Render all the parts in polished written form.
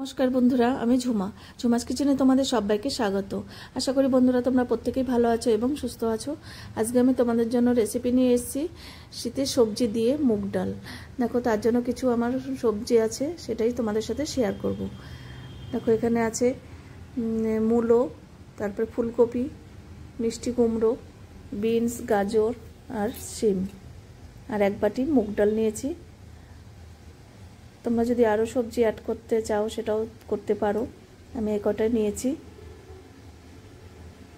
নমস্কার বন্ধুরা, আমি ঝুমাস কিচেনে তোমাদের সবাইকে স্বাগত। আশা করি বন্ধুরা তোমরা প্রত্যেকেই ভালো আছো এবং সুস্থ আছো। আজকে আমি তোমাদের জন্য রেসিপি নিয়ে এসেছি শীতের সবজি দিয়ে মুগ ডাল। দেখো, তার জন্য কিছু আমার সবজি আছে, সেটাই তোমাদের সাথে শেয়ার করব। দেখো, এখানে আছে মূলো, তারপরে ফুলকপি, মিষ্টি কুমড়ো, বিনস, গাজর আর শিম, আর এক বাটি মুগ ডাল নিয়েছি। তোমরা যদি আরও সবজি অ্যাড করতে চাও সেটাও করতে পারো। আমি এই কটাই নিয়েছি।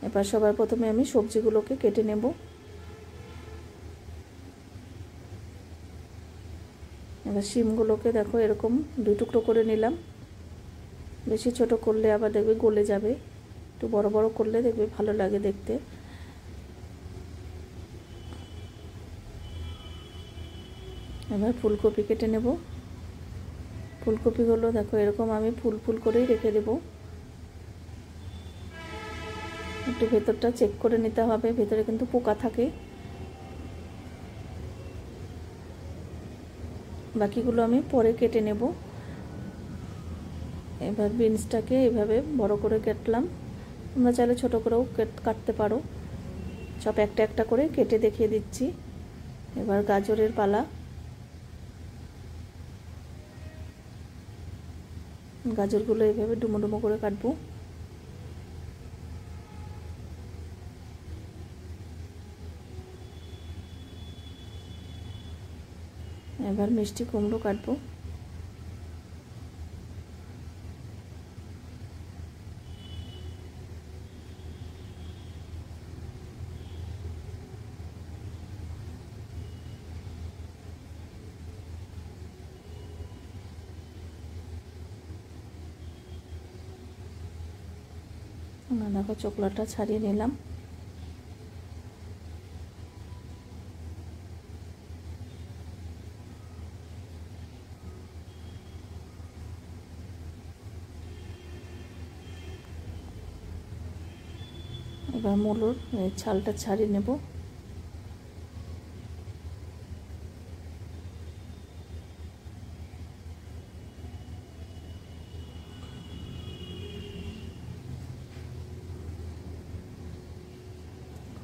এবার সবার প্রথমে আমি সবজিগুলোকে কেটে নেব। এবার শিমগুলোকে দেখো এরকম দুই টুকরো করে নিলাম। বেশি ছোট করলে আবার দেখবে গলে যাবে, একটু বড় বড় করলে দেখবে ভালো লাগে দেখতে। এবার ফুলকপি কেটে নেব। ফুলকপিগুলো দেখো এরকম আমি ফুল ফুল করেই রেখে দেব। একটু ভেতরটা চেক করে নিতে হবে, ভেতরে কিন্তু পোকা থাকে। বাকিগুলো আমি পরে কেটে নেব। এবার বিনসটাকে এইভাবে বড় করে কাটলাম। তোমরা চাইলে ছোট করেও কাটতে পারো। সব একটা একটা করে কেটে দেখিয়ে দিচ্ছি। এবার গাজরের পালা। গাজরগুলো এইভাবে ডুমো ডুমো করে কাটবো। এবার মিষ্টি কুমড়ো কাটবো। দেখো চোকলাটা ছাড়িয়ে নিলাম। এবার মূলোর ছালটা ছাড়িয়ে নেব।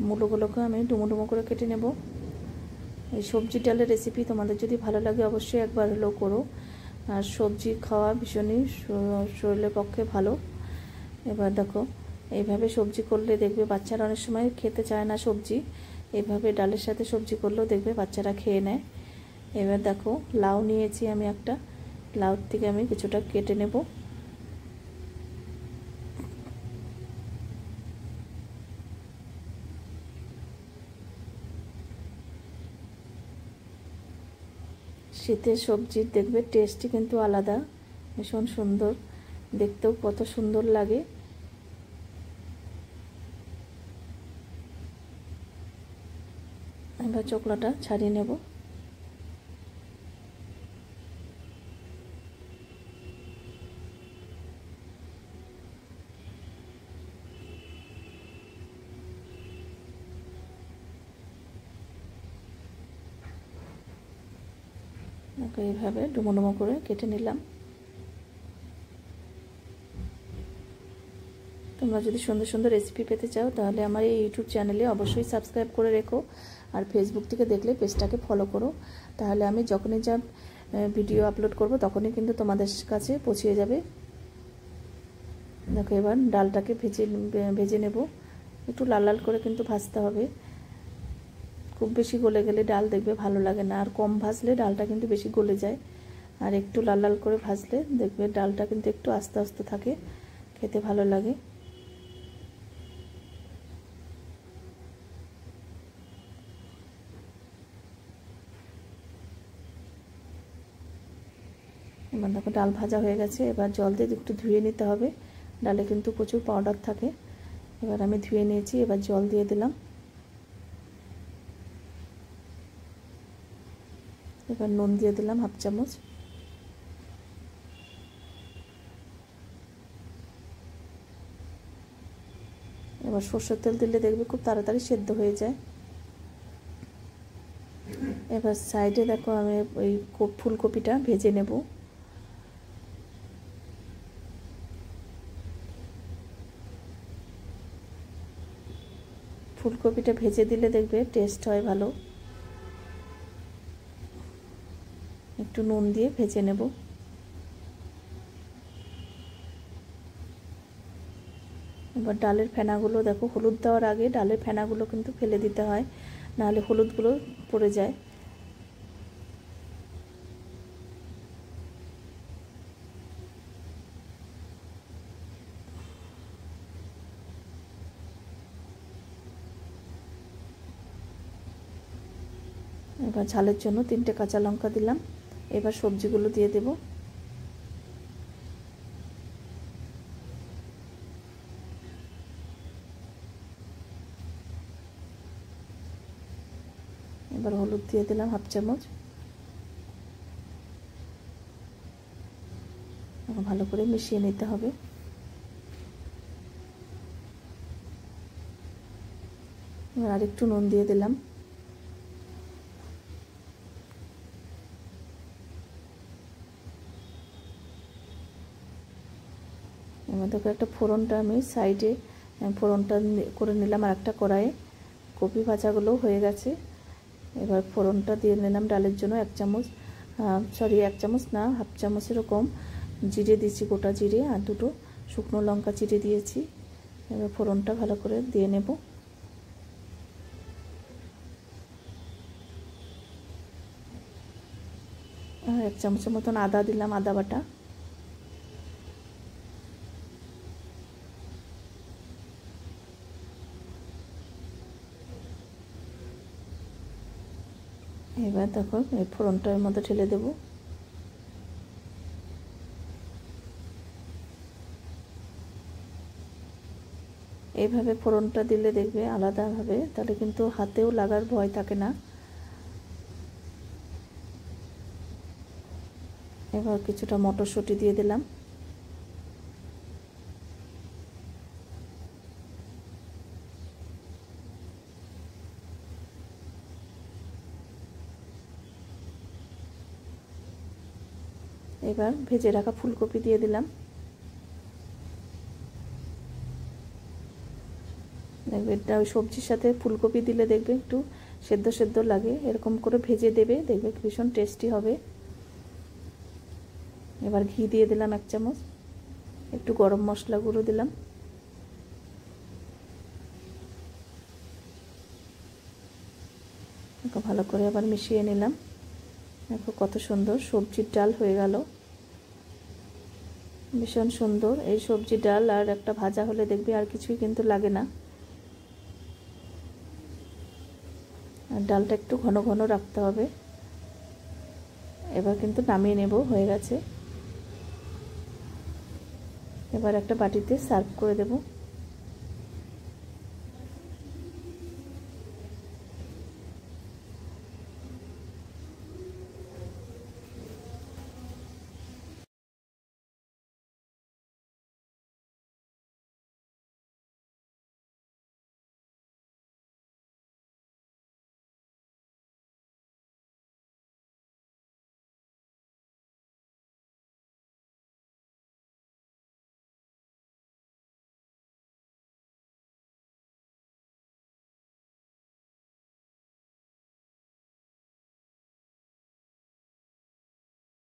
মূলোগুলোকে আমি ডুমো ডুমো করে কেটে নেব। এই সবজি ডালের রেসিপি তোমাদের যদি ভালো লাগে অবশ্যই একবার হলেও করো। আর সবজি খাওয়া ভীষণই শরীরের পক্ষে ভালো। এবার দেখো এইভাবে সবজি করলে দেখবে বাচ্চারা অনেক সময় খেতে চায় না সবজি, এইভাবে ডালের সাথে সবজি করলেও দেখবে বাচ্চারা খেয়ে নেয়। এবার দেখো লাউ নিয়েছি আমি একটা, লাউ থেকে আমি কিছুটা কেটে নেব। শীতের সবজির দেখবে টেস্টই কিন্তু আলাদা, ভীষণ সুন্দর, দেখতেও কত সুন্দর লাগে। এবার চোকলাটা ছাড়িয়ে নেব। এইভাবে ডুমো ডুমো করে কেটে নিলাম। তোমরা যদি সুন্দর সুন্দর রেসিপি পেতে চাও তাহলে আমার এই ইউটিউব চ্যানেলে অবশ্যই সাবস্ক্রাইব করে রেখো। আর ফেসবুক থেকে দেখলে পেজটাকে ফলো করো, তাহলে আমি যখনই যা ভিডিও আপলোড করব তখনই কিন্তু তোমাদের কাছে পৌঁছে যাবে। দেখো এবার ডালটাকে ভেজে নেব। একটু লাল লাল করে কিন্তু ভাজতে হবে। খুব বেশি গলে গেলে ডাল দেখবে ভালো লাগে না, আর কম ভাজলে ডালটা কিন্তু বেশি গলে যায়। আর একটু লাল লাল করে ভাজলে দেখবে ডালটা কিন্তু একটু আস্তে আস্তে থাকে, খেতে ভালো লাগে। এবার দেখো ডাল ভাজা হয়ে গেছে। এবার জল দিয়ে একটু ধুয়ে নিতে হবে, ডালে কিন্তু প্রচুর পাউডার থাকে। এবার আমি ধুয়ে নিয়েছি, এবার জল দিয়ে দিলাম। এবার নুন দিয়ে দিলাম হাফ চামচ। এবার সরষের তেল দিলে দেখবে খুব তাড়াতাড়ি সেদ্ধ হয়ে যায়। এবার সাইডে দেখো আমি ওই ফুলকপিটা ভেজে নেব। ফুলকপিটা ভেজে দিলে দেখবে টেস্ট হয় ভালো। একটু নুন দিয়ে ভেজে নেব। এবার ডালের ফেনাগুলো দেখো, হলুদ দেওয়ার আগে ডালের ফেনাগুলো কিন্তু ফেলে দিতে হয়, নাহলে হলুদগুলো পড়ে যায়। এবার ঝালের জন্য 3টে কাঁচা লঙ্কা দিলাম। এবার সবজিগুলো দিয়ে দেব। এবার হলুদ দিয়ে দিলাম 1/2 চামচ। ভালো করে মিশিয়ে নিতে হবে। এবার আরেকটু নুন দিয়ে দিলাম। এবার দেখো একটা ফোড়নটা আমি সাইডে ফোড়নটা করে নিলাম। আর একটা কড়াইয়ে কপি ভাজাগুলো হয়ে গেছে। এবার ফোড়নটা দিয়ে নিলাম ডালের জন্য 1 চামচ, 1 চামচ না, 1/2 চামচেরও কম জিরে দিয়েছি, গোটা জিরে, আর 2টো শুকনো লঙ্কা চিড়ে দিয়েছি। এবার ফোড়নটা ভালো করে দিয়ে নেব। আর 1 চামচের মতন আদা দিলাম, আদা বাটা। এবার দেখো এই ফোড়নটা এর মধ্যে ঢেলে দেব। এইভাবে ফোড়নটা দিলে দেখবে আলাদাভাবে, তাহলে কিন্তু হাতেও লাগার ভয় থাকে না। এবার কিছুটা মটরশুঁটি দিয়ে দিলাম। এবার ভেজে রাখা ফুলকপি দিয়ে দিলাম। দেখবে এটা ওই সবজির সাথে ফুলকপি দিলে দেখবে একটু সেদ্ধ সেদ্ধ লাগে, এরকম করে ভেজে দেবে, দেখবে ভীষণ টেস্টি হবে। এবার ঘি দিয়ে দিলাম 1 চামচ, একটু গরম মশলা গুঁড়ো দিলাম। ভালো করে আবার মিশিয়ে নিলাম। দেখো কত সুন্দর সবজির ডাল হয়ে গেল, ভীষণ সুন্দর। এই সবজির ডাল আর একটা ভাজা হলে দেখবে আর কিছুই কিন্তু লাগে না। আর ডালটা একটু ঘন ঘন রাখতে হবে। এবার কিন্তু নামিয়ে নেব, হয়ে গেছে। এবার একটা বাটিতে সার্ভ করে দেব।